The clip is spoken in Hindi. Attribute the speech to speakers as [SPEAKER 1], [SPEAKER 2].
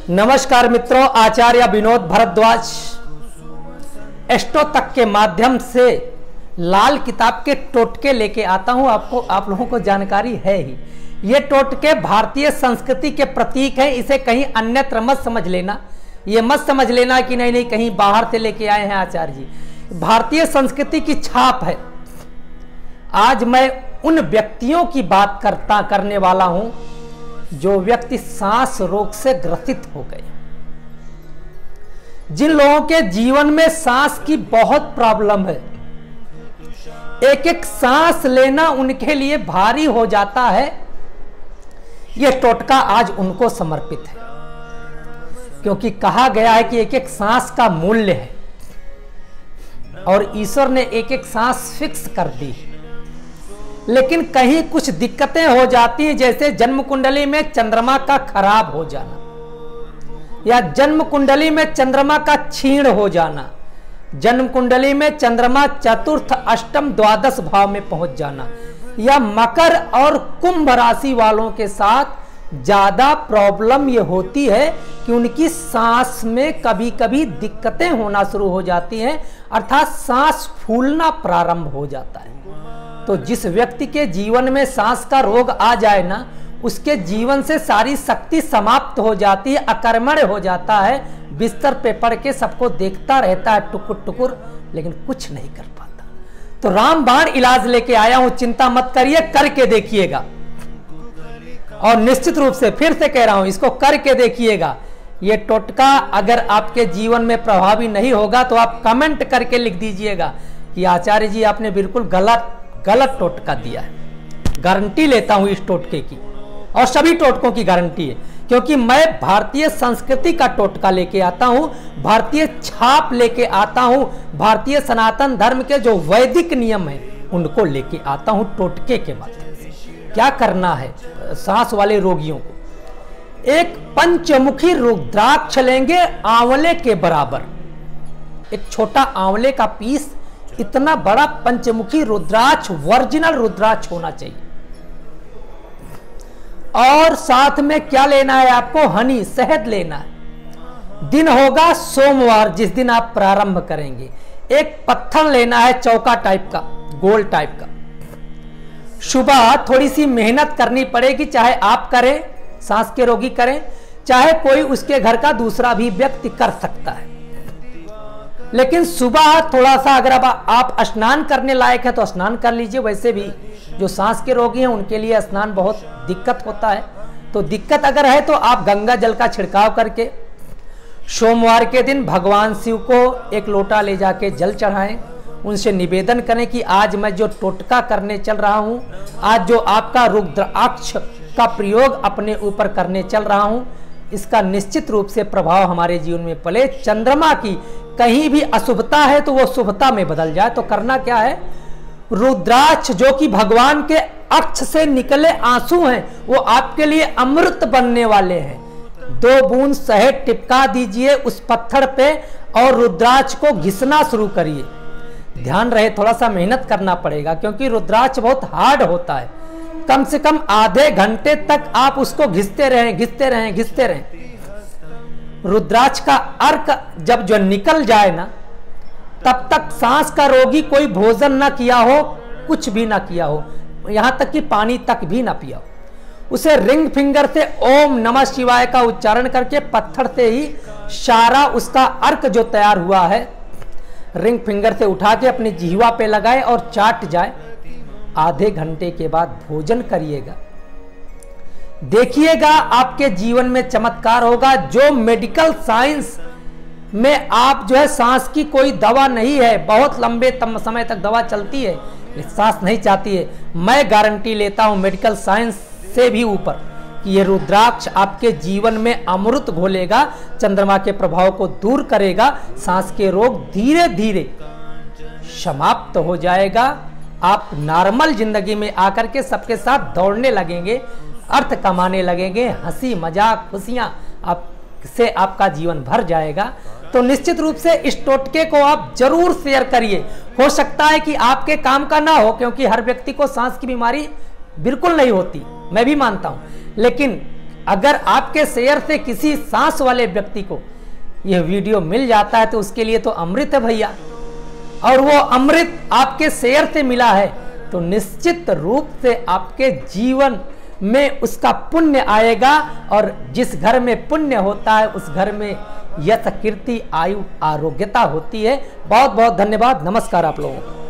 [SPEAKER 1] नमस्कार मित्रों, आचार्य विनोद भारद्वाज एस्ट्रो तक के माध्यम से लाल किताब के टोटके लेके आता हूं। आप लोगों को जानकारी है ही, ये टोटके भारतीय संस्कृति के प्रतीक हैं। इसे कहीं अन्यत्र मत समझ लेना, ये मत समझ लेना कि नहीं कहीं बाहर से लेके आए हैं आचार्य जी। भारतीय संस्कृति की छाप है। आज मैं उन व्यक्तियों की बात करने वाला हूं जो व्यक्ति सांस रोग से ग्रसित हो गए, जिन लोगों के जीवन में सांस की बहुत प्रॉब्लम है। एक एक सांस लेना उनके लिए भारी हो जाता है। यह टोटका आज उनको समर्पित है, क्योंकि कहा गया है कि एक एक सांस का मूल्य है और ईश्वर ने एक एक सांस फिक्स कर दी। लेकिन कहीं कुछ दिक्कतें हो जाती हैं, जैसे जन्म कुंडली में चंद्रमा का खराब हो जाना, या जन्म कुंडली में चंद्रमा का क्षीण हो जाना, जन्म कुंडली में चंद्रमा चतुर्थ अष्टम द्वादश भाव में पहुंच जाना, या मकर और कुंभ राशि वालों के साथ ज्यादा प्रॉब्लम ये होती है कि उनकी सांस में कभी कभी दिक्कतें होना शुरू हो जाती हैं, अर्थात सांस फूलना प्रारंभ हो जाता है। तो जिस व्यक्ति के जीवन में सांस का रोग आ जाए ना, उसके जीवन से सारी शक्ति समाप्त हो जाती है, अकर्मण्य हो जाता है, बिस्तर पे पड़ के सबको देखता रहता है टुकुर टुकुर, लेकिन कुछ नहीं कर पाता। तो रामबाण इलाज लेके आया हूं, चिंता मत करिए, करके देखिएगा। और निश्चित रूप से फिर से कह रहा हूं, इसको करके देखिएगा। ये टोटका अगर आपके जीवन में प्रभावी नहीं होगा तो आप कमेंट करके लिख दीजिएगा कि आचार्य जी आपने बिल्कुल गलत टोटका दिया है। गारंटी लेता हूं इस टोटके की, और सभी टोटकों की गारंटी है, क्योंकि मैं भारतीय संस्कृति का टोटका लेके आता हूं, भारतीय छाप लेके आता हूं, भारतीय सनातन धर्म के जो वैदिक नियम है उनको लेके आता हूं टोटके के माध्यम से। क्या करना है सांस वाले रोगियों को? एक पंचमुखी रुद्राक्ष लेंगे आंवले के बराबर, एक छोटा आंवले का पीस, इतना बड़ा पंचमुखी रुद्राक्ष, वर्जिनल रुद्राक्ष होना चाहिए। और साथ में क्या लेना है आपको? हनी, शहद लेना है। दिन होगा सोमवार, जिस दिन आप प्रारंभ करेंगे। एक पत्थर लेना है चौका टाइप का, गोल टाइप का। सुबह थोड़ी सी मेहनत करनी पड़ेगी, चाहे आप करें, सांस के रोगी करें, चाहे कोई उसके घर का दूसरा भी व्यक्ति कर सकता है। लेकिन सुबह थोड़ा सा अगर आप स्नान करने लायक है तो स्नान कर लीजिए। वैसे भी जो सांस के रोगी हैं उनके लिए स्नान बहुत दिक्कत होता है, तो दिक्कत अगर है तो आप गंगा जल का छिड़काव करके सोमवार के दिन भगवान शिव को एक लोटा ले जाके जल चढ़ाएं। उनसे निवेदन करें कि आज मैं जो टोटका करने चल रहा हूं, आज जो आपका रुद्राक्ष का प्रयोग अपने ऊपर करने चल रहा हूं, इसका निश्चित रूप से प्रभाव हमारे जीवन में पड़े। चंद्रमा की कहीं भी अशुभता है तो वो शुभता में बदल जाए। तो करना क्या है? रुद्राक्ष जो कि भगवान के अक्ष से निकले आंसू हैं, वो आपके लिए अमृत बनने वाले हैं। 2 बूंद शहद टिपका दीजिए उस पत्थर पे और रुद्राक्ष को घिसना शुरू करिए। ध्यान रहे, थोड़ा सा मेहनत करना पड़ेगा, क्योंकि रुद्राक्ष बहुत हार्ड होता है। कम से कम आधे घंटे तक आप उसको घिसते रहें। रुद्राक्ष का अर्क जब जो निकल जाए ना, तब तक सांस का रोगी कोई भोजन ना किया हो, कुछ भी ना किया हो, यहां तक कि पानी तक भी ना पिया हो, उसे रिंग फिंगर से ओम नमः शिवाय का उच्चारण करके पत्थर से ही सारा उसका अर्क जो तैयार हुआ है रिंग फिंगर से उठा के अपनी जिह्वा पे लगाए और चाट जाए। आधे घंटे के बाद भोजन करिएगा, देखिएगा आपके जीवन में चमत्कार होगा। जो मेडिकल साइंस में आप जो है सांस की कोई दवा नहीं है, बहुत लंबे समय तक दवा चलती है, सांस नहीं चाहती है, मैं गारंटी लेता हूं मेडिकल साइंस से भी ऊपर कि ये रुद्राक्ष आपके जीवन में अमृत घोलेगा, चंद्रमा के प्रभाव को दूर करेगा, सांस के रोग धीरे धीरे समाप्त हो जाएगा। आप नॉर्मल जिंदगी में आकर के सबके साथ दौड़ने लगेंगे, अर्थ कमाने लगेंगे, हंसी मजाक खुशियां आपसे आपका जीवन भर जाएगा। तो निश्चित रूप से इस टोटके को आप जरूर शेयर करिए। हो सकता है कि आपके काम का ना हो, क्योंकि हर व्यक्ति को सांस की बीमारी बिल्कुल नहीं होती, मैं भी मानता हूं, लेकिन अगर आपके शेयर से किसी सांस वाले व्यक्ति को यह वीडियो मिल जाता है तो उसके लिए तो अमृत है भैया, और वो अमृत आपके शेयर से मिला है तो निश्चित रूप से आपके जीवन में उसका पुण्य आएगा, और जिस घर में पुण्य होता है उस घर में यश कीर्ति आयु आरोग्यता होती है। बहुत बहुत धन्यवाद, नमस्कार आप लोगों को।